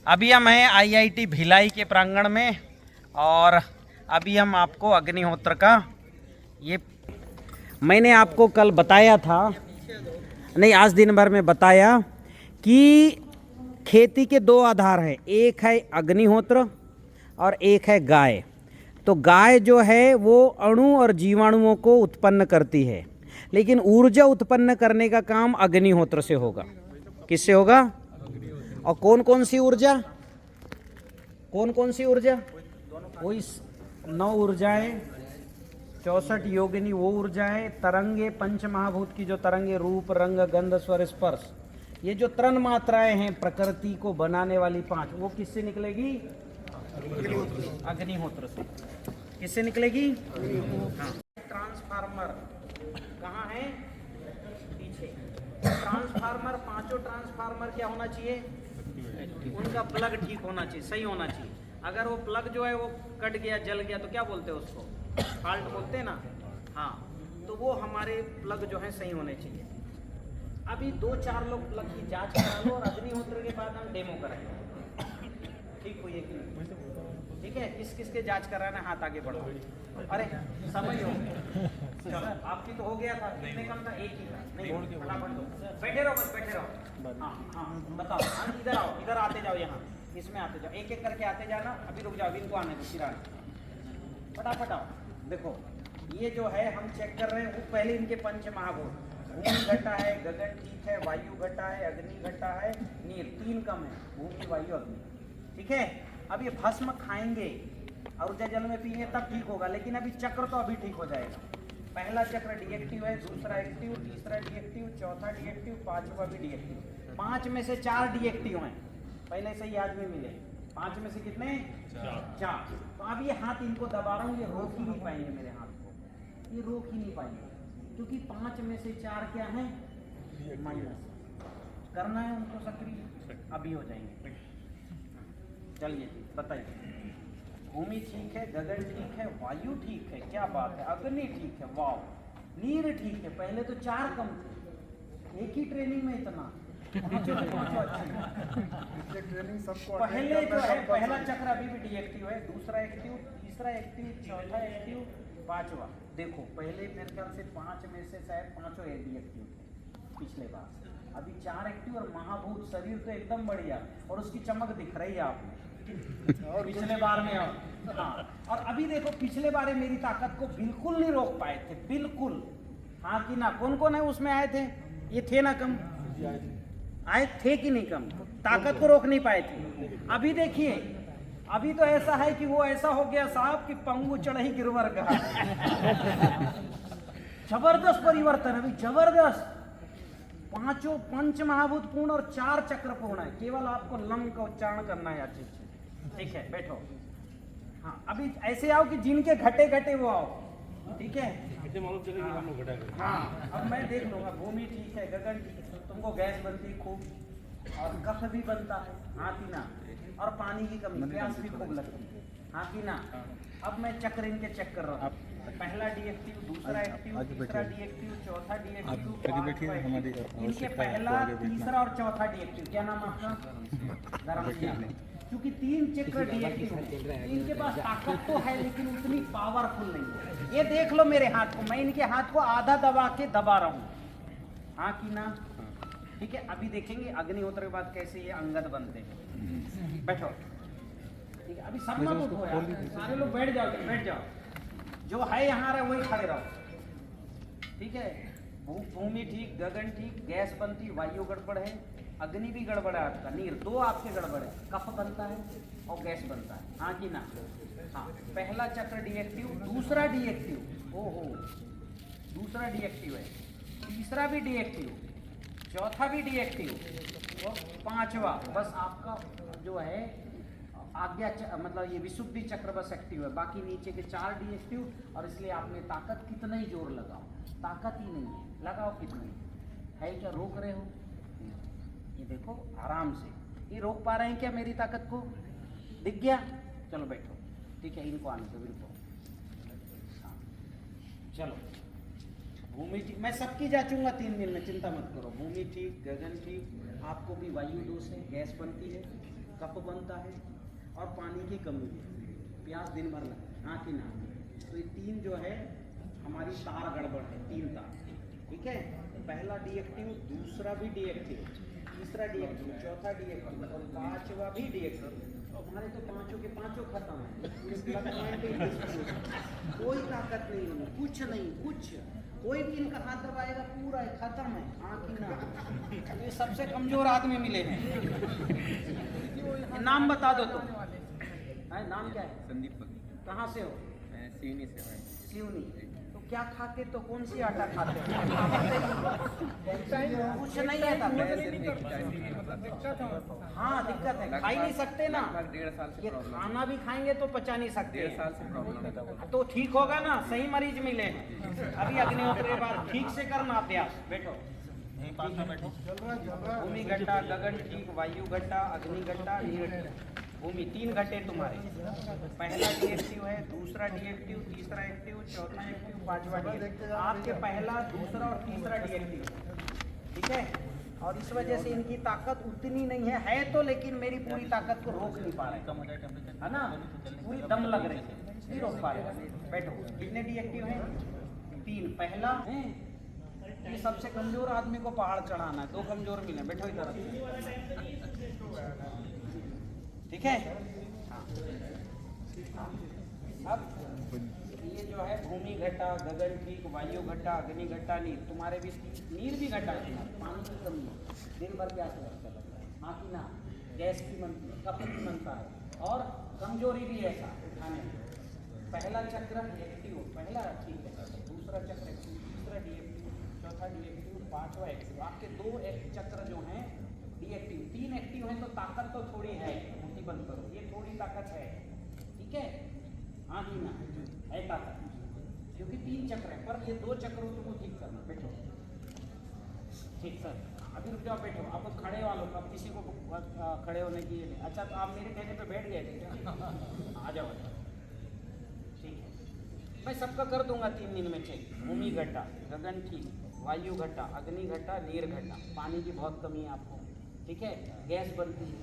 अभी हम हैं आईआईटी भिलाई के प्रांगण में और अभी हम आपको अग्निहोत्र का ये मैंने आपको कल बताया था, नहीं आज दिन भर में बताया कि खेती के दो आधार हैं, एक है अग्निहोत्र और एक है गाय। तो गाय जो है वो अणु और जीवाणुओं को उत्पन्न करती है, लेकिन ऊर्जा उत्पन्न करने का काम अग्निहोत्र से होगा। किससे होगा? और कौन कौन सी ऊर्जा? कौन कौन सी ऊर्जा? वही 9 ऊर्जाएं, 64 योगिनी वो ऊर्जा है। तरंगे पंच महाभूत की जो तरंगे, रूप रंग गंध स्वर स्पर्श, ये जो तृण मात्राएं हैं प्रकृति को बनाने वाली 5, वो किससे निकलेगी? अग्निहोत्र से। किससे निकलेगी? हाँ। ट्रांसफार्मर कहाँ है? पीछे। ट्रांसफार्मर, पांचों ट्रांसफार्मर क्या होना चाहिए? उनका प्लग ठीक होना चाहिए, सही होना चाहिए। अगर वो प्लग जो है वो कट गया, जल गया, तो क्या बोलते हैं उसको? फॉल्ट बोलते हैं ना। हाँ, तो वो हमारे प्लग जो है सही होने चाहिए। अभी 2-4 लोग प्लग की जांच करा लो और अग्निहोत्र के बाद हम डेमो कराएंगे। ठीक हुई है कि नहीं? ठीक है, किस किस के जांच कराना? हाथ आगे बढ़ो। अरे समझ हो, आपकी तो हो गया था, कितने कम था? एक ही था। नहीं, फटाफट दो। बैठे रहो, बस बैठे रहो। हाँ हाँ बताओ। हाँ इधर आओ, इधर आते जाओ, यहाँ इसमें आते जाओ, एक एक करके आते जाना। अभी रुक जाओ, इनको आने दो, सिरा फटाफट आओ। देखो ये जो है हम चेक कर रहे हैं, वो पहले इनके पंच महाभूत, भूमि घटा है, गगन ठीक है, वायु घटा है, अग्नि घटा है, नीर, 3 कम है, भूमि वायु अग्नि। ठीक है, अब ये भस्म खाएंगे और ऊर्जा जल में पिएंगे तब ठीक होगा, लेकिन अभी चक्र तो अभी ठीक हो जाएगा। पहला चक्र डीएक्टिव है, दूसरा एक्टिव, तीसरा डीएक्टिव, चौथा डीएक्टिव, पांचवा भी डीएक्टिव। 5 में से 4 डीएक्टिव हैं, पहले से ही याद में मिले। 5 में से कितने? 4। तो अब ये हाथ इनको दबा रहा हूँ, ये रोक ही नहीं पाएंगे मेरे हाथ को, ये रोक ही नहीं पाएंगे, क्योंकि 5 में से 4 क्या है? माइनस। करना है उनको सक्रिय, अभी हो जाएंगे। चलिए बताइए। भूमि ठीक है, गगन ठीक है, वायु ठीक है, क्या बात है, अग्नि ठीक है, वाव, नीर ठीक है। पहले तो 4 कम थे, एक ही ट्रेनिंग में इतना। ट्रेनिंग सबको पहले जो है पहला चक्र अभी भी डीएक्टिव है, दूसरा एक्टिव, तीसरा एक्टिव, चौथा एक्टिव, पांचवा। देखो पहले मेरे ख्याल से 5 में से शायद 5 डीएक्टिव थे पिछले बार, अभी 4 एक्टिव और महाभूत शरीर तो एकदम बढ़िया, और उसकी चमक दिख रही है आपने और पिछले बार में। हाँ, और अभी देखो पिछले बार मेरी ताकत को बिल्कुल नहीं रोक पाए थे, बिल्कुल। हाँ कि ना? कौन कौन है उसमें आए थे? ये थे ना कम? आए थे कि नहीं कम? ताकत को रोक नहीं पाए थे। अभी देखिए, अभी तो ऐसा है कि वो ऐसा हो गया साहब कि पंगु चढ़ी गिरवर का। जबरदस्त परिवर्तन, अभी जबरदस्त। 5 पंच महाभूत पूर्ण और 4 चक्र पूर्ण है। केवल आपको लम का उच्चारण करना है अच्छे से। ठीक है, बैठो। हाँ, अभी ऐसे आओ कि जिनके घटे घटे वो आओ। ठीक है, हाँ, अब मैं देख लूंगा। भूमि ठीक है, गगन ठीक है, तुमको गैस बनती खूब और कफ भी बनता है, हाँ कि ना? और पानी की कमी, प्यास भी खूब लगती है, हाँ कि ना? अब मैं चक्र इनके चेक कर रहा हूँ। पहला डीएक्टिव, दूसरा एक्टिव, तीसरा डीएक्टिव, चौथा डीएक्टिव, इनके पहला, तीसरा और चौथा डीएक्टिव। क्या नाम आपका? क्योंकि 3 चक्र डीएक्टिव है, इनके पास ताकत तो है लेकिन उतनी पावरफुल नहीं है। ये देख लो मेरे हाथ को, मैं इनके हाथ को आधा दबा के दबा रहा हूँ, हाँ कि ना? ठीक है, अभी देखेंगे अग्निहोत्र के बाद कैसे ये अंगद बनते हैं। बैठो। ठीक है, अभी सब मत उठो यार, सारे लोग बैठ जाओ, बैठ जाओ। जो है यहाँ रहे वही खड़े रहो। ठीक है, भूमि ठीक, गगन ठीक, गैस बनती, वायु गड़बड़ है, अग्नि भी गड़बड़ है आपका, नीर 2 आपके गड़बड़ है, कफ बनता है और गैस बनता है, हाँ कि ना? हाँ, पहला चक्र डीएक्टिव, दूसरा डीएक्टिव, ओहो, दूसरा डीएक्टिव है, तीसरा भी डीएक्टिव, चौथा भी डीएक्टिव और 5वां बस आपका जो है आज्ञा मतलब ये विशुद्धि चक्र बस एक्टिव है। बाकी नीचे के 4 डीएक्टिव, और इसलिए आपने ताकत कितना ही जोर लगाओ, ताकत ही नहीं है, लगाओ कितनी है? क्या रोक रहे हो? ये देखो आराम से, ये रोक पा रहे हैं क्या मेरी ताकत को? दिख गया? चलो बैठो। ठीक है, इनको आने दो, इनको। हाँ चलो, भूमि ठीक, मैं सबकी जांचूंगा 3 दिन में, चिंता मत करो। भूमि ठीक, गगन ठीक, आपको भी वायु दोष है, गैस बनती है, कफ बनता है और पानी की कमी है, प्यास दिन भर लगता है, हाँ कि ना। तो ये तीन जो है हमारी तार गड़बड़ है, तीन तार, ठीक है। पहला डीएक्टिव, दूसरा भी डीएक्टिव, तीसरा डीएक्टिव, चौथा डीएक्टिव और पांचवा भी डीएक्टिव। हमारे तो पांचों के पांचों खत्म है, कोई ताकत नहीं है, कुछ नहीं, कुछ कोई भी इनका हाथ दबाएगा पूरा है, खत्म है, हाँ कि ना। ये सबसे कमजोर आदमी मिले हैं। नाम बता दो तुम, नाम क्या है? संदीप। कहाँ से हो? सिवनी से। सिवनी। तो क्या खाते, तो कौन सी आटा खाते हो? कुछ नहीं है हाँ दिक्कत है, खा ही नहीं सकते ना। 1.5 साल से ये खाना भी खाएंगे तो पचा नहीं सकते। 1.5 साल से प्रॉब्लम है। तो ठीक होगा ना, सही मरीज मिले हैं। अभी अग्निहोत्र के बाद ठीक से करना अभ्यास। बैठो, भूमि घट्टा, गगन ठीक, वायु घट्टा, अग्नि घट्टा, नीर भूमि, 3 घट्टे तुम्हारे। पहला डीएक्टिव है, दूसरा डीएक्टिव, तीसरा एक्टिव, चौथा एक्टिव, पांचवा डीएक्टिव। आपके पहला, दूसरा और तीसरा डीएक्टिव, ठीक है। और इस वजह से इनकी ताकत उतनी नहीं है तो, लेकिन मेरी पूरी ताकत को रोक नहीं पा रहे, है ना, पूरी दम लग रही है, नहीं रोक पा रहे। बैठो, कितने डीएक्टिव हैं? 3। पहला है ये सबसे कमजोर आदमी को पहाड़ चढ़ाना है, 2 कमजोर मिले। बैठो इधर, ठीक है। अब ये जो है भूमि घटा, गगन ठीक, वायु घटा, अग्नि घटा, नीर। तुम्हारे भी नीर भी घटा है, पानी की कमी है, दिन भर प्यास लगता है, हाँ कि ना। गैस की बनती है, कफ की बनता है और कमजोरी भी ऐसा उठाने में। पहला चक्र एक्टिव, पहला ठीक है, दूसरा चक्र एक्टिव, तीसरा डीएक्टिव, चौथा डीएक्टिव, पांचवा एक्टिव। आपके 2 चक्र जो हैं डीएक्टिव, 3 एक्टिव हैं, तो ताकत तो थोड़ी है, मोटी बंद करो, ये थोड़ी ताकत है, ठीक है, हाँ कि ना, है ताकत, क्योंकि 3 चक्र है। पर ये 2 चक्रों को ठीक करना। बैठो, ठीक सर, अभी रुक जाओ, बैठो। आप खड़े वालों का किसी को खड़े होने की नहीं। अच्छा, तो आप मेरे कहने पे बैठ गए थे क्या? आ जाओ, ठीक है, मैं सबका कर दूंगा 3 दिन में चेक। भूमि घटा, गगन ठीक, वायु घटा, अग्नि घटा, नीर घटा। पानी की बहुत कमी है आपको, ठीक है, गैस बनती है,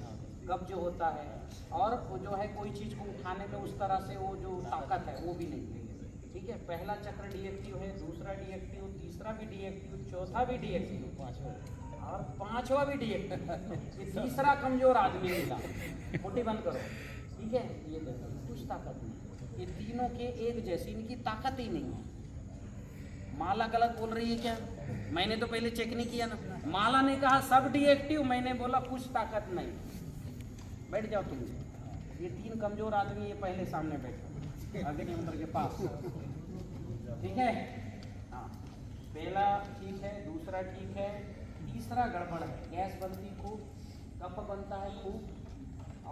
कब्ज होता है, और वो जो है कोई चीज़ को उठाने में उस तरह से वो जो ताकत है वो भी नहीं है, ठीक है। पहला चक्र डीएक्टिव है, दूसरा डीएक्टिव, तीसरा भी डीएक्टिव, चौथा भी डीएक्टिव, और पांचवा भी डीएक्टिव। तीसरा कमजोर आदमी मिला, मोटी बंद करो, ठीक है। ये देखो, कुछ ताकत नहीं, ये तीनों के एक जैसी, इनकी ताकत ही नहीं है। माला गलत बोल रही है क्या? मैंने तो पहले चेक नहीं किया ना। माला ने कहा सब डीएक्टिव, मैंने बोला कुछ ताकत नहीं। बैठ जाओ तुम। ये 3 कमजोर आदमी ये पहले सामने बैठो, अग्निहोत्र के पास, ठीक है। हाँ, पहला ठीक है, दूसरा ठीक है, तीसरा गड़बड़ है, गैस बनती खूब, कफ बनता है खूब,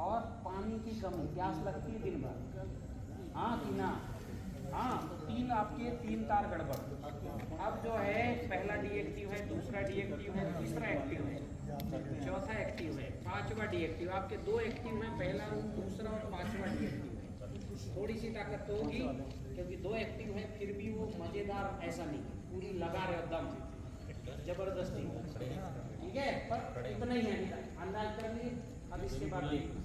और पानी की कमी, प्यास लगती है दिन भर, हाँ कि ना। हाँ, तो 3 आपके 3 तार गड़बड़। अब जो है पहला डीएक्टिव है, दूसरा डीएक्टिव है, तीसरा एक्टिव है, चौथा एक्टिव है, पांचवा डीएक्टिव। आपके 2 एक्टिव हैं, पहला, दूसरा और पांचवा डीएक्टिव है। थोड़ी सी ताकत तो होगी, क्योंकि 2 एक्टिव है, फिर भी वो मजेदार ऐसा नहीं, पूरी लगा रहे दम, जबरदस्ती, ठीक है। पर इतना ही है, अंदाज कर लिए। अब इसके बाद देखो,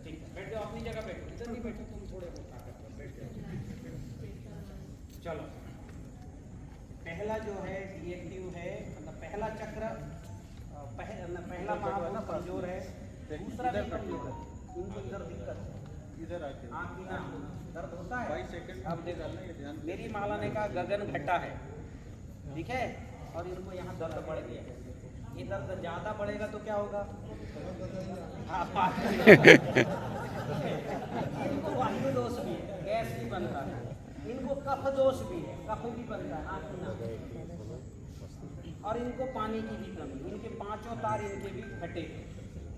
ठीक है, बैठ जाओ अपनी जगह, बैठो, इधर नहीं बैठो तुम, थोड़े बहुत ताकत पर बैठ जाओ। चलो, पहला जो है डीएक्टिव है, मतलब पहला चक्र, पहला महाभूत कमजोर है, दूसरा भी कमजोर है, इनको इधर दिक्कत है, इधर आके आँख की ना दर्द होता है। 22 सेकंड अब देखो, मेरी माला ने कहा गगन घटा है, ठीक है, और इनको यहाँ दर्द बढ़ गया। ये दर्द ज्यादा बढ़ेगा तो क्या होगा? हाँ, इनको वायु दोष भी है, गैस भी बनता है, इनको कफ दोष भी है, कफ भी बनता है, आँख ना, और इनको पानी की भी कमी। इनके 5 तार इनके भी घटे,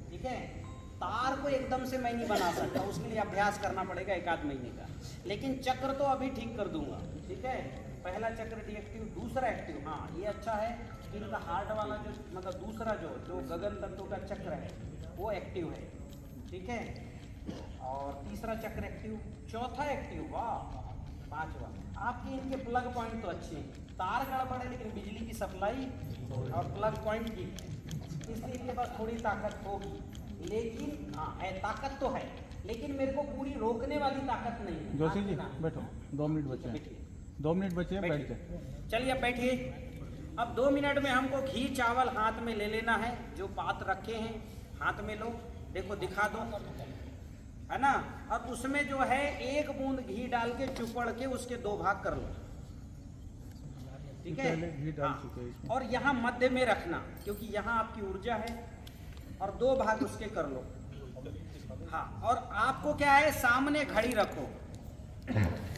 ठीक है। तार को एकदम से मैं नहीं बना सकता, उसके लिए अभ्यास करना पड़ेगा 1 आध महीने का, लेकिन चक्र तो अभी ठीक कर दूंगा, ठीक है। पहला चक्र डीएक्टिव, दूसरा एक्टिव। हाँ, ये अच्छा है कि इनका हार्ट वाला जो, मतलब दूसरा जो गगन तत्व का चक्र है वो एक्टिव है, ठीक है। और तीसरा चक्र एक्टिव, चौथा एक्टिव, वाह, पांचवा। आपके इनके प्लग पॉइंट तो अच्छे हैं, तार गड़बड़ है लेकिन बिजली की सप्लाई और प्लग पॉइंट की, इसलिए इनके पास थोड़ी ताकत होगी, लेकिन हाँ है, ताकत तो है, लेकिन मेरे को पूरी रोकने वाली ताकत नहीं है। जोशी जी हाँ, बैठो, 2 मिनट बचे हैं, 2 मिनट बचे हैं, बैठ जाए। चलिए अब बैठिए। अब 2 मिनट में हमको घी चावल हाथ में ले लेना है, जो पात रखे हैं हाथ में लो, देखो दिखा दो, है ना। और उसमें जो है 1 बूंद घी डाल के चुपड़ के उसके 2 भाग कर लो, ठीक है। पहले घी डाल हाँ, चुके हैं इसमें। और यहाँ मध्य में रखना, क्योंकि यहाँ आपकी ऊर्जा है, और 2 भाग उसके कर लो। हाँ, और आपको क्या है, सामने घड़ी रखो।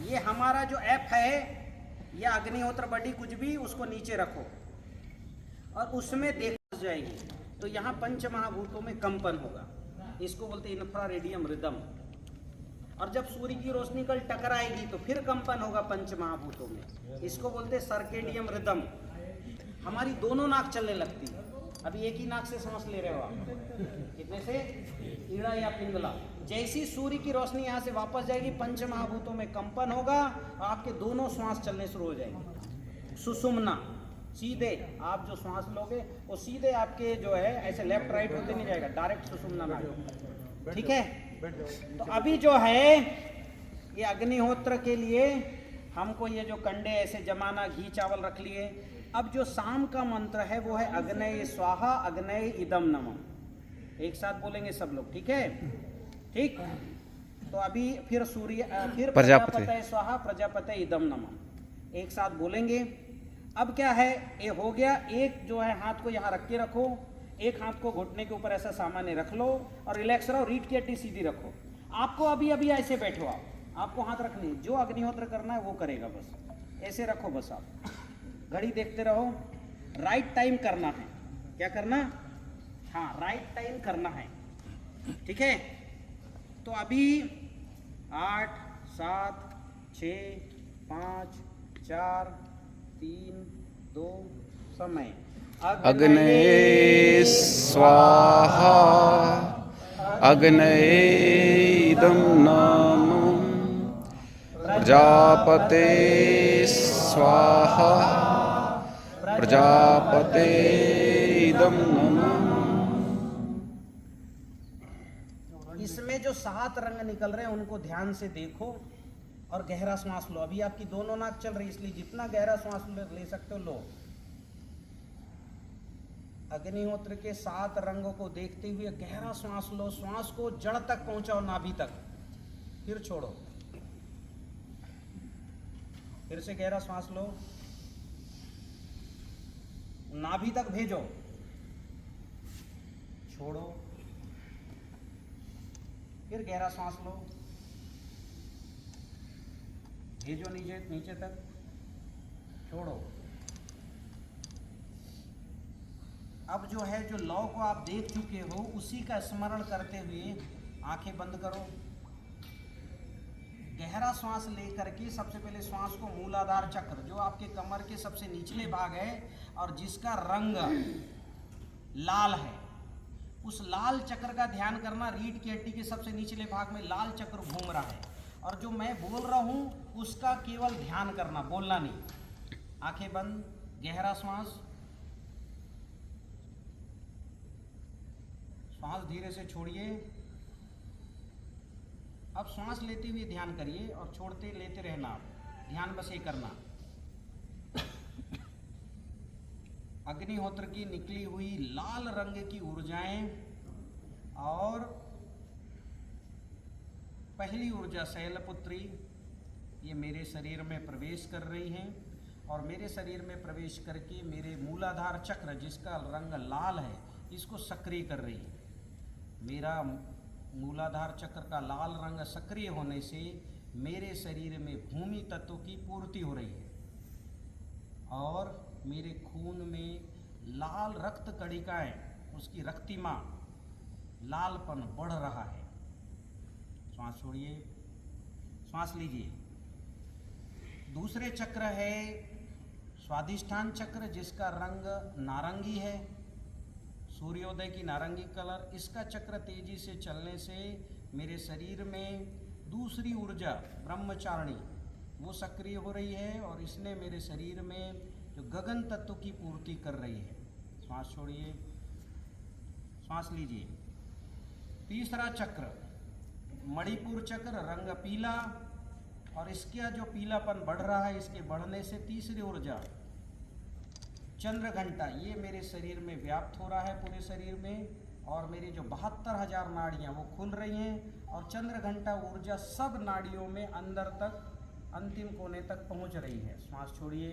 ये हमारा जो ऐप है या अग्निहोत्र बड़ी कुछ भी, उसको नीचे रखो और उसमें देख जाएगी। तो यहाँ पंच महाभूतों में कंपन होगा, इसको बोलते हैं इंफ्रारेडियम रिदम। और जब सूर्य की रोशनी कल टकराएगी तो फिर कंपन होगा पंच महाभूतों में, इसको बोलते हैं सर्केडियम रिदम। हमारी दोनों नाक चलने लगती है। अभी एक ही नाक से सांस ले रहे हो आप, कितने से, ईड़ा या पिंगला। जैसी सूर्य की रोशनी यहाँ से वापस जाएगी, पंच महाभूतों में कंपन होगा, आपके दोनों श्वास चलने शुरू हो जाएंगे। सुषुम्ना, सीधे आप जो श्वास लोगे वो सीधे आपके जो है ऐसे लेफ्ट राइट होते नहीं जाएगा, डायरेक्ट सुषुम्ना में, ठीक है। तो अभी जो है ये अग्निहोत्र के लिए हमको ये जो कंडे ऐसे जमाना, घी चावल रख लिए। अब जो शाम का मंत्र है वो है अग्नये स्वाहा अग्नये इदम नमः। एक साथ बोलेंगे सब लोग, ठीक है, ठीक। तो अभी फिर फिर प्रजापते स्वाहा प्रजापते इदम नमः एक साथ बोलेंगे। अब क्या है, ये हो गया। एक जो है हाथ को यहाँ रख के रखो, एक हाथ को घुटने के ऊपर ऐसा सामान्य रख लो और रिलैक्स रहो, रीढ़ की हड्डी सीधी रखो। आपको अभी अभी ऐसे बैठो, आपको हाथ रखनी, जो अग्निहोत्र करना है वो करेगा, बस ऐसे रखो, बस आप घड़ी देखते रहो। राइट टाइम करना है, क्या करना, हाँ राइट टाइम करना है, ठीक है। तो अभी 8 7 6 5 4 3 2 समय। अग्नये स्वाहा अग्नये इदं नमः प्रजापते स्वाहा प्रजापते इदं नमः। इसमें जो 7 रंग निकल रहे हैं उनको ध्यान से देखो और गहरा श्वास लो। अभी आपकी दोनों नाक चल रही, इसलिए जितना गहरा श्वास ले सकते हो लो। अग्निहोत्र के 7 रंगों को देखते हुए गहरा श्वास लो, श्वास को जड़ तक पहुंचाओ, नाभि तक, फिर छोड़ो। फिर से गहरा श्वास लो, नाभि तक भेजो, छोड़ो, फिर गहरा सांस लो, भेजो नीचे नीचे तक, छोड़ो। अब जो है, जो लौ को आप देख चुके हो उसी का स्मरण करते हुए आंखें बंद करो। गहरा श्वास लेकर के सबसे पहले श्वास को मूलाधार चक्र, जो आपके कमर के सबसे निचले भाग है और जिसका रंग लाल है, उस लाल चक्र का ध्यान करना। रीढ़ की हड्डी के सबसे निचले भाग में लाल चक्र घूम रहा है और जो मैं बोल रहा हूं उसका केवल ध्यान करना, बोलना नहीं। आंखें बंद, गहरा श्वास, श्वास धीरे से छोड़िए। अब श्वास लेते हुए ध्यान करिए और छोड़ते लेते रहना, ध्यान बस ये करना। अग्निहोत्र की निकली हुई लाल रंग की ऊर्जाएं और पहली ऊर्जा शैलपुत्री, ये मेरे शरीर में प्रवेश कर रही हैं और मेरे शरीर में प्रवेश करके मेरे मूलाधार चक्र, जिसका रंग लाल है, इसको सक्रिय कर रही है। मेरा मूलाधार चक्र का लाल रंग सक्रिय होने से मेरे शरीर में भूमि तत्व की पूर्ति हो रही है और मेरे खून में लाल रक्त कणिकाएं, उसकी रक्तिमा, लालपन बढ़ रहा है। श्वास छोड़िए, श्वास लीजिए। दूसरे चक्र है स्वादिष्ठान चक्र, जिसका रंग नारंगी है, सूर्योदय की नारंगी कलर। इसका चक्र तेजी से चलने से मेरे शरीर में दूसरी ऊर्जा ब्रह्मचारिणी वो सक्रिय हो रही है और इसने मेरे शरीर में जो गगन तत्व की पूर्ति कर रही है। श्वास छोड़िए, श्वास लीजिए। तीसरा चक्र मणिपुर चक्र, रंग पीला, और इसका जो पीलापन बढ़ रहा है, इसके बढ़ने से तीसरी ऊर्जा चंद्र घंटा, ये मेरे शरीर में व्याप्त हो रहा है पूरे शरीर में, और मेरी जो 72,000 नाड़ियाँ वो खुल रही हैं, और चंद्र घंटा ऊर्जा सब नाड़ियों में अंदर तक, अंतिम कोने तक पहुंच रही है। श्वास छोड़िए,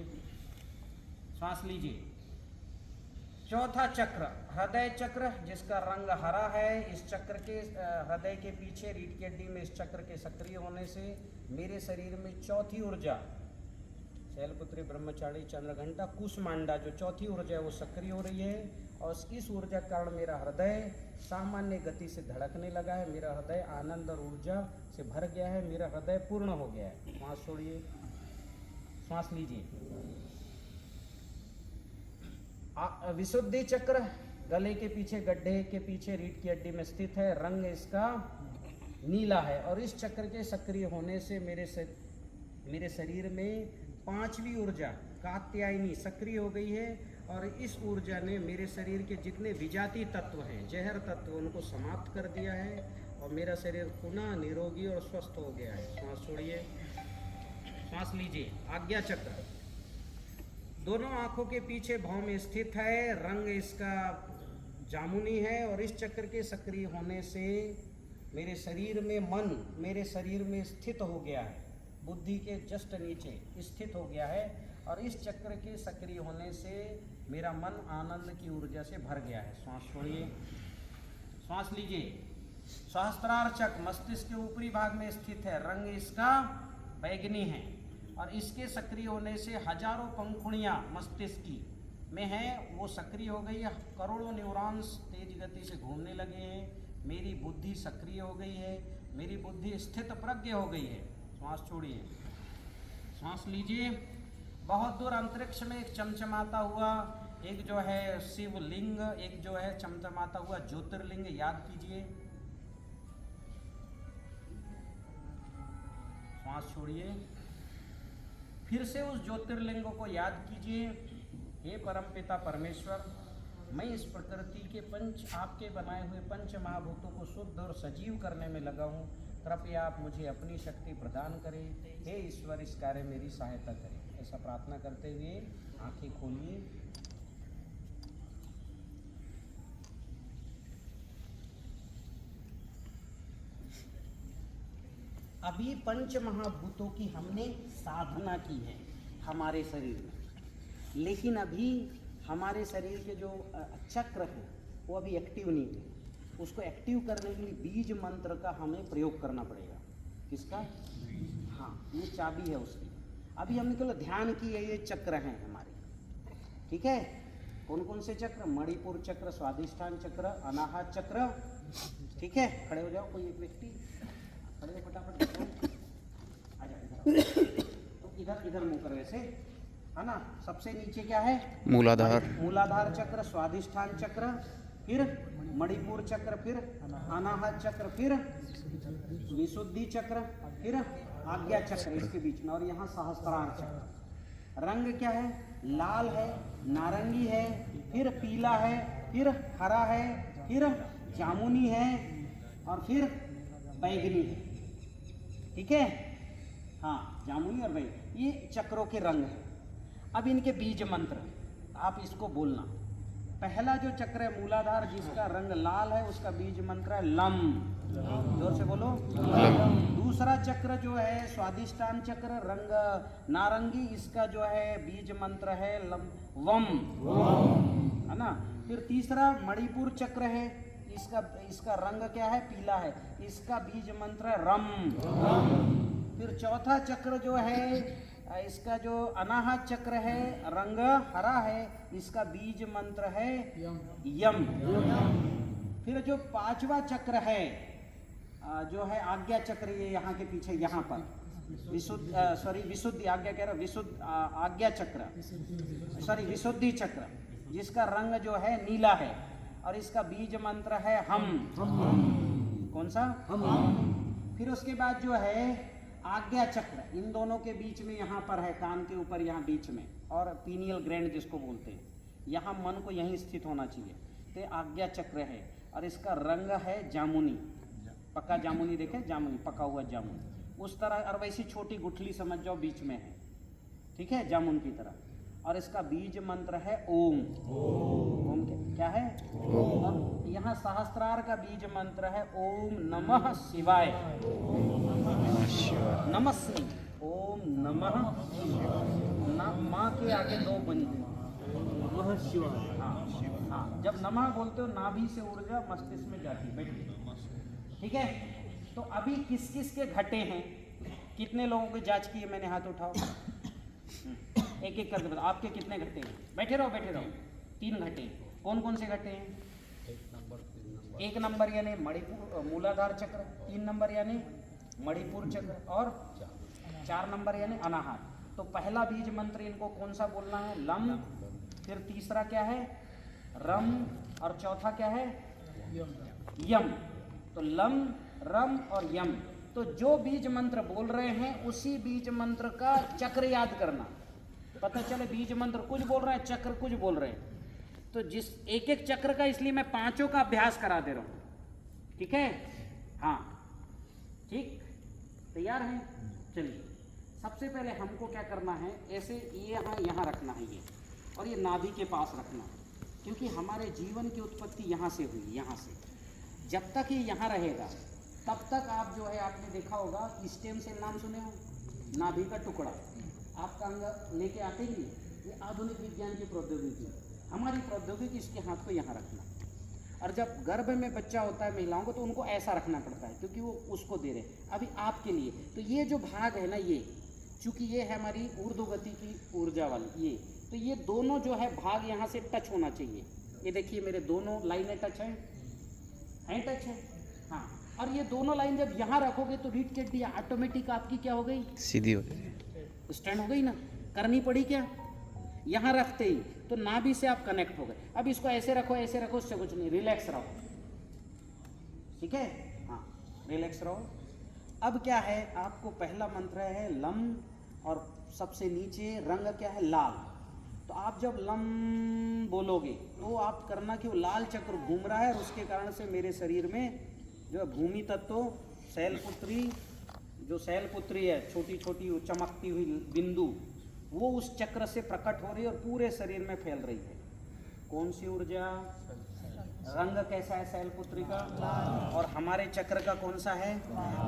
श्वास लीजिए। चौथा चक्र हृदय चक्र, जिसका रंग हरा है। इस चक्र के हृदय के पीछे रीढ़ की हड्डी में इस चक्र के सक्रिय होने से मेरे शरीर में चौथी ऊर्जा, शैलपुत्री, ब्रह्मचारी, चंद्र घंटा, कुसमांडा, जो चौथी ऊर्जा है वो सक्रिय हो रही है, और इस ऊर्जा के कारण मेरा हृदय सामान्य गति से धड़कने लगा है। मेरा हृदय आनंद और ऊर्जा से भर गया है, मेरा हृदय पूर्ण हो गया है। श्वास छोड़िए, श्वास लीजिए। विशुद्धि चक्र गले के पीछे, गड्ढे के पीछे रीढ़ की हड्डी में स्थित है, रंग इसका नीला है, और इस चक्र के सक्रिय होने से मेरे शरीर में पांचवी ऊर्जा कात्यायनी सक्रिय हो गई है, और इस ऊर्जा ने मेरे शरीर के जितने विजाती तत्व हैं, जहर तत्व, उनको समाप्त कर दिया है, और मेरा शरीर पुनः निरोगी और स्वस्थ हो गया है। श्वास छोड़िए, श्वास लीजिए। आज्ञा चक्र दोनों आंखों के पीछे भौं में स्थित है, रंग इसका जामुनी है, और इस चक्र के सक्रिय होने से मेरे शरीर में मन मेरे शरीर में स्थित हो गया है, बुद्धि के जस्ट नीचे स्थित हो गया है, और इस चक्र के सक्रिय होने से मेरा मन आनंद की ऊर्जा से भर गया है। श्वास छोड़िए, श्वास लीजिए। सहस्त्रार चक्र मस्तिष्क के ऊपरी भाग में स्थित है, रंग इसका बैगनी है, और इसके सक्रिय होने से हजारों पंखुड़ियाँ मस्तिष्क की में हैं, वो सक्रिय हो गई है, करोड़ों न्यूरॉन्स तेज गति से घूमने लगे हैं, मेरी बुद्धि सक्रिय हो गई है, मेरी बुद्धि स्थित प्रज्ञ हो गई है। श्वास छोड़िए, श्वास लीजिए। बहुत दूर अंतरिक्ष में एक चमचमाता हुआ, एक जो है शिवलिंग, एक जो है चमचमाता हुआ ज्योतिर्लिंग याद कीजिए। श्वास छोड़िए, फिर से उस ज्योतिर्लिंग को याद कीजिए। हे परमपिता परमेश्वर, मैं इस प्रकृति के आपके बनाए हुए पंच महाभूतों को शुद्ध और सजीव करने में लगा हूँ, कृपया आप मुझे अपनी शक्ति प्रदान करें। हे ईश्वर, इस कार्य मेरी सहायता करें। ऐसा प्रार्थना करते हुए आंखें खोलिए। अभी पंच महाभूतों की हमने साधना की है हमारे शरीर में, लेकिन अभी हमारे शरीर के जो चक्र है वो अभी एक्टिव नहीं है। उसको एक्टिव करने के लिए बीज मंत्र का हमें प्रयोग करना पड़ेगा। किसका? हाँ, ये चाबी है उसकी। अभी हमने केवल ध्यान की है, ये चक्र हैं हमारे, ठीक है। कौन कौन से चक्र? मणिपुर चक्र, स्वादिष्ठान चक्र, अनाहत चक्र, ठीक है। खड़े हो जाओ, कोई एक व्यक्ति खड़े हो, फटाफट आ जाओ इधर इधर मुंह कर, वैसे है ना। सबसे नीचे क्या है? मूलाधार। मूलाधार चक्र, स्वादिष्ठान चक्र, फिर मणिपुर चक्र, फिर अनाहत चक्र, फिर विशुद्धि चक्र, फिर आज्ञा चक्र इसके बीच में, और यहाँ सहस्त्रार चक्र। रंग क्या है? लाल है, नारंगी है, फिर पीला है, फिर हरा है, फिर जामुनी है, और फिर बैगनी है, ठीक है। हाँ, जामुनी और बैगनी, ये चक्रों के रंग है। अब इनके बीज मंत्र आप इसको बोलना। पहला जो चक्र है मूलाधार, जिसका रंग लाल है, उसका बीज मंत्र है लम। जोर से बोलो, लम। दूसरा चक्र जो है स्वादिष्ठान चक्र, रंग नारंगी, इसका जो है बीज मंत्र है लम, वम, है ना। फिर तीसरा मणिपुर चक्र है, इसका रंग क्या है? पीला है, इसका बीज मंत्र है रम। फिर चौथा चक्र जो है, इसका जो अनाहत चक्र है, रंग हरा है, इसका बीज मंत्र है यम। फिर जो पांचवा चक्र है, जो है आज्ञा चक्र, ये यहाँ के पीछे यहाँ पर विशुद्धि आज्ञा कह रहा, विशुद्ध आज्ञा चक्र, विशुद्धि चक्र, जिसका रंग जो है नीला है, और इसका बीज मंत्र है हम। कौन सा? हम। फिर उसके बाद जो है आज्ञा चक्र, इन दोनों के बीच में यहाँ पर है, कान के ऊपर यहाँ बीच में, और पीनियल ग्लैंड जिसको बोलते हैं, यहाँ मन को यहीं स्थित होना चाहिए, तो आज्ञा चक्र है। और इसका रंग है जामुनी, पक्का जामुनी, देखे जामुनी, पका हुआ जामुन उस तरह, और वैसी छोटी गुठली समझ जाओ बीच में है, ठीक है, जामुन की तरह। और इसका बीज मंत्र है ओम। ओम क्या है? और यहाँ सहस्त्रार का बीज मंत्र है ओम नमः शिवाय। नमस्ते ओम नमः, माँ के आगे दो बंदे नमः शिवाय। हाँ हाँ, जब नमः बोलते हो नाभि से ऊर्जा मस्तिष्क में जाती है, बैठिए, ठीक है। तो अभी किस किस के घटे हैं, कितने लोगों की जांच की है मैंने, हाथ उठाओ, एक एक करके बताओ आपके कितने घटे हैं। बैठे रहो बैठे रहो। 3 घटे, कौन कौन से घटे हैं? 1 नंबर यानी मणिपुर मूलाधार चक्र, 3 नंबर यानी मणिपुर चक्र, और 4 नंबर यानी अनाहत। तो पहला बीज मंत्र इनको कौन सा बोलना है? लम। फिर तीसरा क्या है? रम। और चौथा क्या है? यम। तो लम, रम और यम। तो जो बीज मंत्र बोल रहे हैं उसी बीज मंत्र का चक्र याद करना। पता चले बीज मंत्र कुछ बोल रहा है, चक्र कुछ बोल रहे हैं, तो जिस एक एक चक्र का, इसलिए मैं 5 का अभ्यास करा दे रहा हूं, ठीक है। हाँ ठीक, तैयार हैं? चलिए, सबसे पहले हमको क्या करना है, ऐसे ये यहाँ रखना है ये, और ये नाभि के पास रखना, क्योंकि हमारे जीवन की उत्पत्ति यहाँ से हुई, यहाँ से। जब तक ये यहाँ रहेगा तब तक आप जो है, आपने देखा होगा स्टेम सेल नाम सुने हो, नाभि का टुकड़ा आपका अंग लेके आते ही, ये आधुनिक विज्ञान की प्रौद्योगिकी। हमारी प्रौद्योगिकी इसके हाथ को यहाँ रखना, और जब गर्भ में बच्चा होता है महिलाओं को तो उनको ऐसा रखना पड़ता है, क्योंकि वो उसको दे रहे हैं अभी आपके लिए। तो ये जो भाग है ना, ये चूँकि ये है हमारी ऊर्ध्वगति की ऊर्जा वाली, ये तो ये दोनों जो है भाग यहाँ से टच होना चाहिए। ये देखिए मेरे दोनों लाइनें टच हैं, टच है, हाँ। और ये दोनों लाइन जब यहाँ रखोगे तो रीढ़ की हड्डी ऑटोमेटिक आपकी क्या हो गई? सीधी हो गई, स्टैंड हो गई ना। करनी पड़ी क्या? यहाँ रखते ही तो नाभि से आप कनेक्ट हो गए। अब इसको ऐसे रखो, ऐसे रखो, उससे कुछ नहीं, रिलैक्स रहो, ठीक है, हाँ रिलैक्स रहो। अब क्या है, आपको पहला मंत्र है लम, और सबसे नीचे रंग क्या है? लाल। तो आप जब लम बोलोगे तो आप करना कि वो लाल चक्र घूम रहा है, और उसके कारण से मेरे शरीर में जो है भूमि तत्व, शैलपुत्री, जो शैलपुत्री है, छोटी छोटी चमकती हुई बिंदु, वो उस चक्र से प्रकट हो रही है और पूरे शरीर में फैल रही है। कौन सी ऊर्जा? रंग कैसा है शैलपुत्री का? और हमारे चक्र का कौन सा है?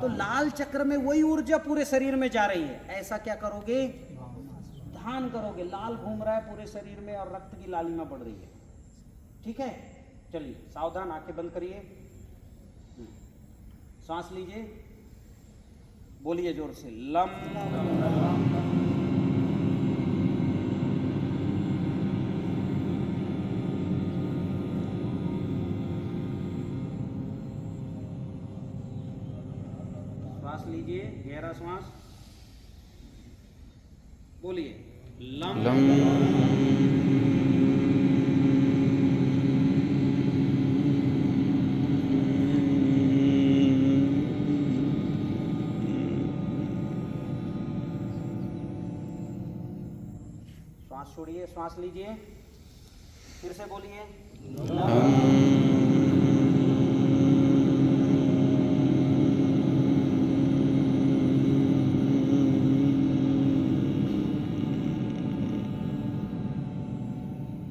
तो लाल चक्र में वही ऊर्जा पूरे शरीर में जा रही है। ऐसा क्या करोगे? ध्यान करोगे, लाल घूम रहा है पूरे शरीर में और रक्त की लालिमा बढ़ रही है, ठीक है। चलिए सावधान, आंखें बंद करिए, सांस लीजिए, बोलिए जोर से लम। श्वास लीजिए, गहरा श्वास, बोलिए लम। श्वास छोड़िए, श्वास लीजिए, फिर से बोलिए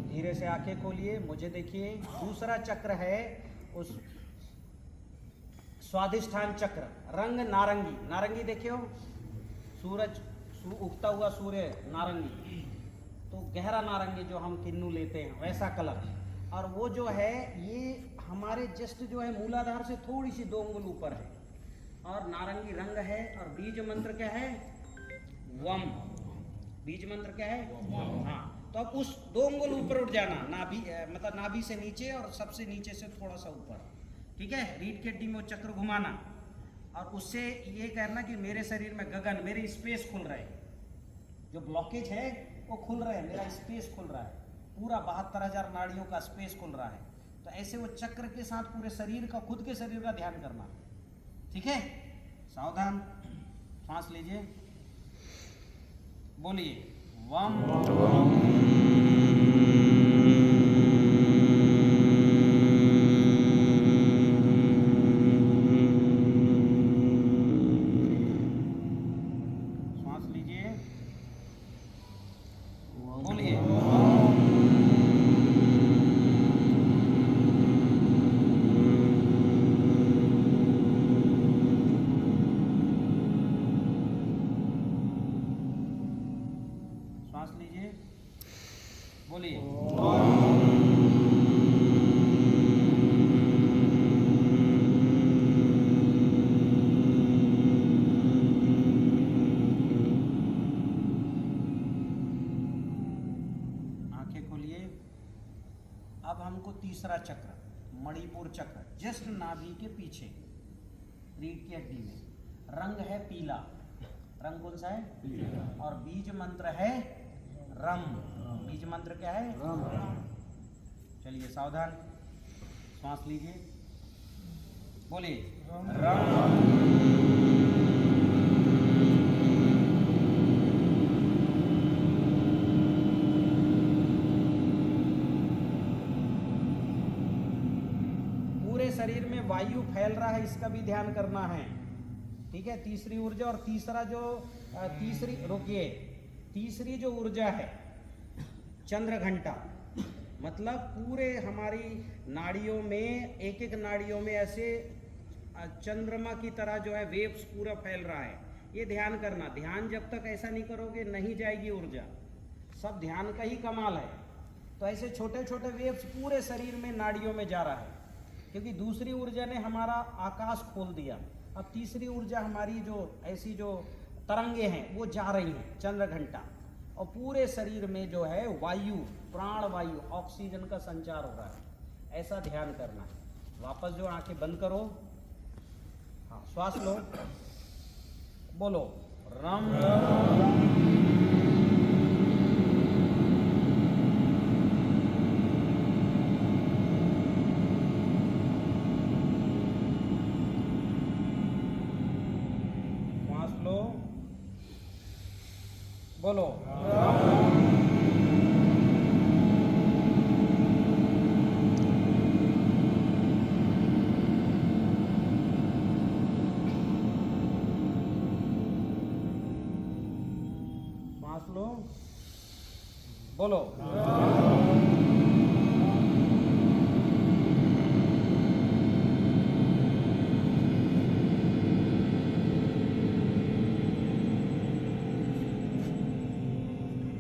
धीरे से आंखें खोलिए, मुझे देखिए। दूसरा चक्र है उस स्वादिष्ठान चक्र, रंग नारंगी। नारंगी देखियो, सूरज उगता हुआ सूर्य नारंगी, तो गहरा नारंगी जो हम किन्नू लेते हैं वैसा कलर। और वो जो है ये हमारे जस्ट जो है मूलाधार से थोड़ी सी 2 अंगुल ऊपर है, और नारंगी रंग है। और बीज मंत्र क्या है? वम। बीज मंत्र क्या है? हाँ, तो अब उस 2 अंगुल ऊपर उठ जाना, नाभि मतलब नाभि से नीचे और सबसे नीचे से थोड़ा सा ऊपर, ठीक है। रीढ़ की हड्डी में वो चक्र घुमाना, और उससे ये कहना कि मेरे शरीर में गगन, मेरे स्पेस खुल रहे हैं, जो ब्लॉकेज है वो खुल रहे हैं, मेरा स्पेस खुल रहा है, पूरा 72,000 नाड़ियों का स्पेस खुल रहा है। तो ऐसे वो चक्र के साथ पूरे शरीर का, खुद के शरीर का ध्यान करना, ठीक है। सावधान, सांस लीजिए, बोलिए वम। तीसरा चक्र मणिपुर चक्र जस्ट नाभि के पीछे रीढ़ की हड्डी में। रंग है पीला, रंग कौन सा है? पीला। और बीज मंत्र है रम। बीज मंत्र क्या है? रम। चलिए सावधान, श्वास लीजिए, बोलिए रम। पूरे शरीर में वायु फैल रहा है, इसका भी ध्यान करना है, ठीक है। तीसरी ऊर्जा और तीसरा जो तीसरी जो ऊर्जा है चंद्र घंटा, मतलब पूरे हमारी नाड़ियों में, एक एक नाड़ियों में ऐसे चंद्रमा की तरह जो है वेव्स पूरा फैल रहा है। ये ध्यान करना, ध्यान जब तक ऐसा नहीं करोगे नहीं जाएगी ऊर्जा। सब ध्यान का ही कमाल है। तो ऐसे छोटे छोटे वेव्स पूरे शरीर में नाड़ियों में जा रहा है, क्योंकि दूसरी ऊर्जा ने हमारा आकाश खोल दिया। अब तीसरी ऊर्जा हमारी जो ऐसी जो तरंगे हैं वो जा रही हैं चंद्र घंटा, और पूरे शरीर में जो है वायु, प्राण वायु, ऑक्सीजन का संचार हो रहा है। ऐसा ध्यान करना है। वापस जो आंखें बंद करो, हाँ श्वास लो, बोलो रम। श्वास लो, बोलो श्वास लो, बोलो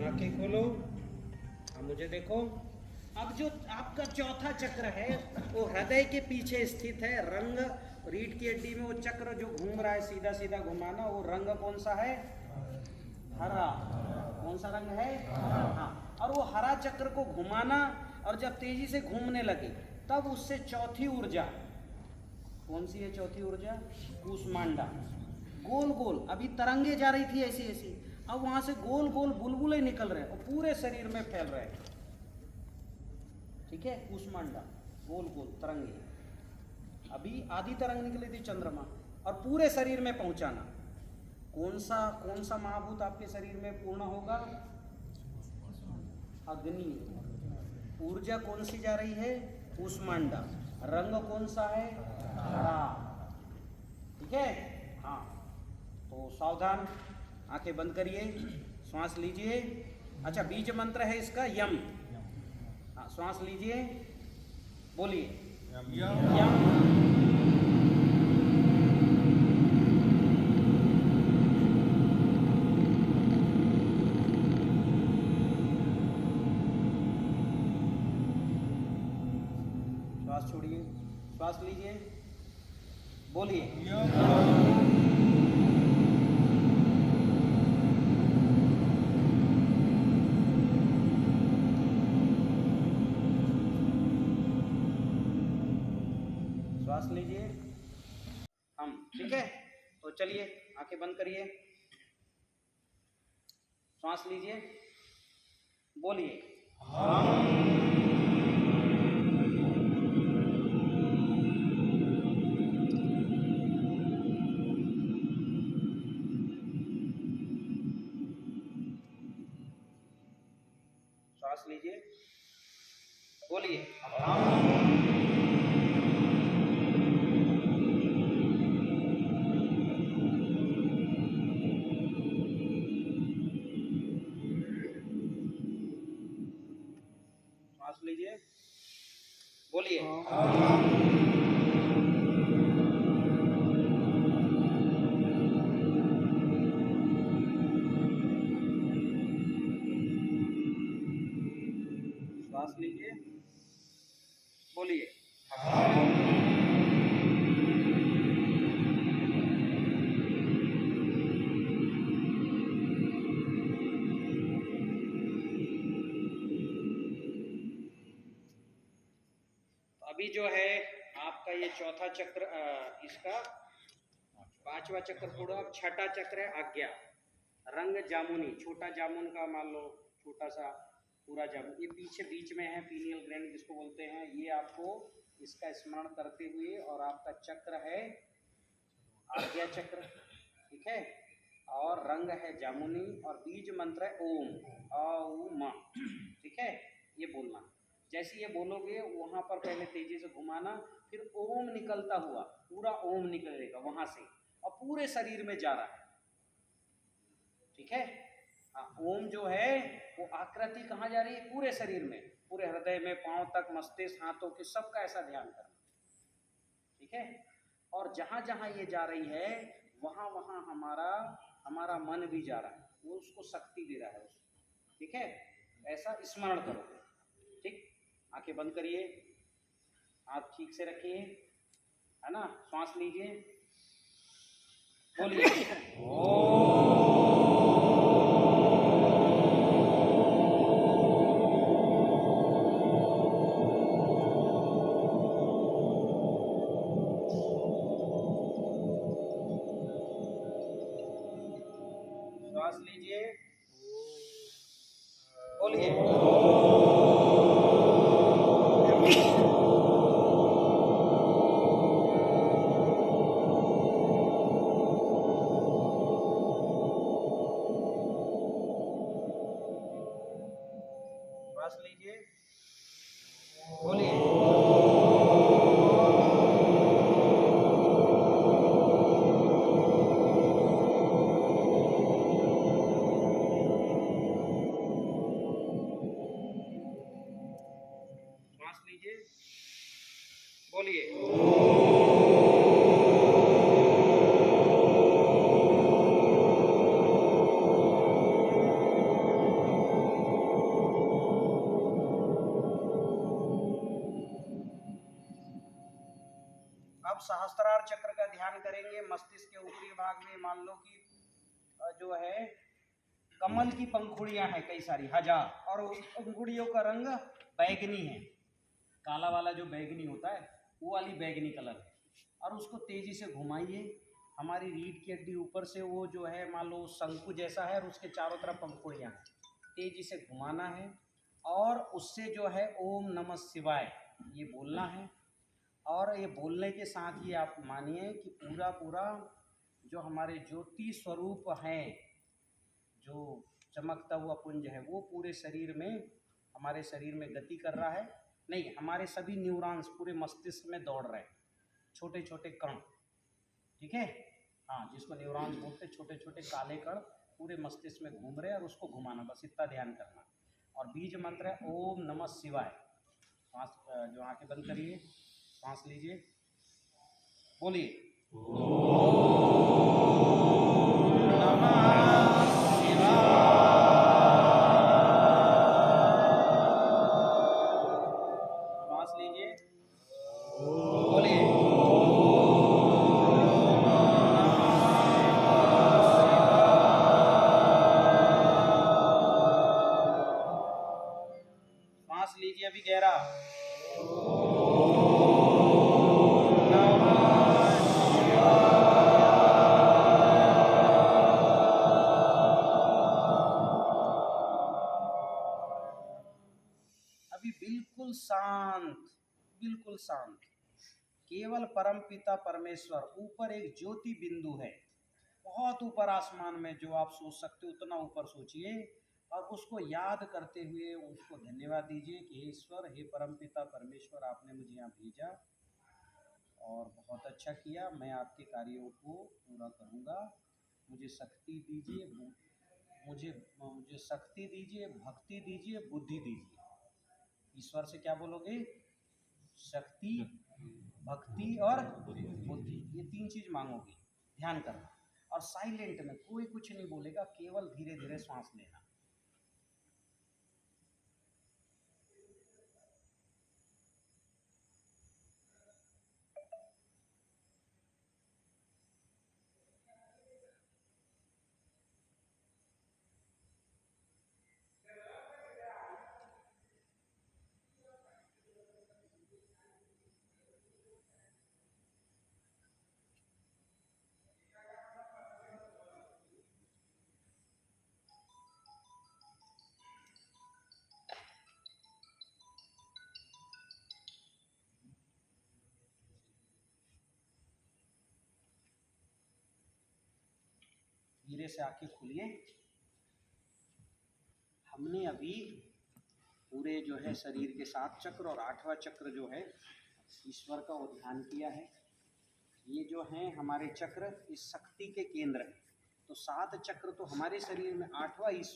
आंखें खोलो। अब मुझे देखो। अब जो आपका चौथा चक्र है वो हृदय के पीछे स्थित है। रंग रीढ़ की हड्डी में वो चक्र जो घूम रहा है सीधा सीधा घुमाना, वो रंग कौन सा है? हरा। कौन सा रंग है? हाँ। और वो हरा चक्र को घुमाना, और जब तेजी से घूमने लगे तब उससे चौथी ऊर्जा, कौन सी है चौथी ऊर्जा? कूष्मांडा। गोल गोल अभी तरंगे जा रही थी ऐसी ऐसी, अब वहां से गोल गोल बुलबुले निकल रहे हैं और पूरे शरीर में फैल रहे हैं, ठीक है। कूष्मांडा गोल गोल तरंगे, अभी आधी तरंग निकली थी चंद्रमा, और पूरे शरीर में पहुंचाना। कौन सा महाभूत आपके शरीर में पूर्ण होगा? अग्नि। ऊर्जा कौन सी जा रही है? कूष्मांडा। रंग कौन सा है? हरा, ठीक है। हाँ, तो सावधान, आंखें बंद करिए, श्वास लीजिए। अच्छा, बीज मंत्र है इसका यम। हाँ, श्वास लीजिए, बोलिए यम। श्वास छोड़िए, श्वास लीजिए, बोलिए श्वास लीजिए हम, ठीक है। तो चलिए आंखें बंद करिए, श्वास लीजिए, बोलिए श्वास लीजिए, बोलिए श्वास लीजिए, बोलिए श्वास लीजिए, बोलिए जो है आपका ये चौथा चक्र, इसका पांचवा चक्र पूरा, अब छठा चक्र है आज्ञा। रंग जामुनी, छोटा जामुन का मान लो छोटा सा पूरा जामुन, ये पीछे बीच में है पीनियल ग्लैंड जिसको बोलते हैं, ये आपको इसका स्मरण करते हुए, और आपका चक्र है आज्ञा चक्र, ठीक है, और रंग है जामुनी, और बीज मंत्र है ओम, औ ठीक है, ये बोलना। जैसे ये बोलोगे वहाँ पर पहले तेजी से घुमाना, फिर ओम निकलता हुआ पूरा ओम निकलेगा वहाँ से और पूरे शरीर में जा रहा है, ठीक है। हाँ, ओम जो है वो आकृति कहाँ जा रही है, पूरे शरीर में, पूरे हृदय में, पांव तक, मस्तिष्क, हाथों के, सबका ऐसा ध्यान करना, ठीक है। और जहाँ जहाँ ये जा रही है वहाँ वहाँ हमारा मन भी जा रहा है, वो उसको शक्ति दे रहा है उसको, ठीक है। ऐसा स्मरण करो, ठीक। आंखें बंद करिए, हाथ ठीक से रखिए, है ना, श्वास लीजिए, बोलिए श्वास लीजिए, बोलिए श्वास लीजिए, बोलिए श्वास लीजिए, बोलिए अब सहस्त्रार चक्र का ध्यान करेंगे। मस्तिष्क के ऊपरी भाग में मान लो कि जो है कमल की पंखुड़ियां हैं कई सारी, हजार, और उस पंखुड़ियों का रंग बैगनी है, काला वाला जो बैगनी होता है वो वाली बैगनी कलर है, और उसको तेजी से घुमाइए। हमारी रीढ़ की हड्डी ऊपर से वो जो है मान लो शंकु जैसा है, और उसके चारों तरफ पंखुड़ियां हैं, तेजी से घुमाना है, और उससे जो है ओम नमः शिवाय ये बोलना है। और ये बोलने के साथ ही आप मानिए कि पूरा पूरा जो हमारे ज्योति स्वरूप हैं, जो चमकता हुआ पुंज है, वो पूरे शरीर में, हमारे शरीर में गति कर रहा है, नहीं, हमारे सभी न्यूरॉन्स पूरे मस्तिष्क में दौड़ रहे हैं, छोटे छोटे कण, ठीक है, हाँ, जिसको न्यूरॉन्स बोलते हैं, छोटे छोटे काले कण पूरे मस्तिष्क में घूम रहे हैं, और उसको घुमाना, बस इतना ध्यान करना। और बीज मंत्र है ओम नमः शिवाय। सांस, जो आंखें बंद करिए, सांस लीजिए, बोलिए सांस लीजिए, बोलिए सांस लीजिए अभी गहरा, अभी बिल्कुल शांत, बिल्कुल शांत, केवल परम पिता परमेश्वर, ऊपर एक ज्योति बिंदु है, बहुत ऊपर आसमान में, जो आप सोच सकते हो उतना ऊपर सोचिए, और उसको याद करते हुए उसको धन्यवाद दीजिए कि हे ईश्वर, हे परम पिता परमेश्वर, आपने मुझे यहाँ भेजा और बहुत अच्छा किया, मैं आपके कार्यों को पूरा करूँगा, मुझे शक्ति दीजिए, मुझे शक्ति दीजिए, भक्ति दीजिए, बुद्धि दीजिए। ईश्वर से क्या बोलोगे? शक्ति, भक्ति और बुद्धि, ये तीन चीज मांगोगे, ध्यान करना। और साइलेंट में, कोई कुछ नहीं बोलेगा, केवल धीरे धीरे सांस लेना। धीरे से आंखें खोलिए। हमने अभी पूरे जो है शरीर के 7 चक्र और 8वां चक्र जो है ईश्वर का वो ध्यान किया है। ये जो हैं हमारे चक्र इस शक्ति के केंद्र हैं। तो 7 चक्र तो हमारे शरीर में, 8वां ईश्वर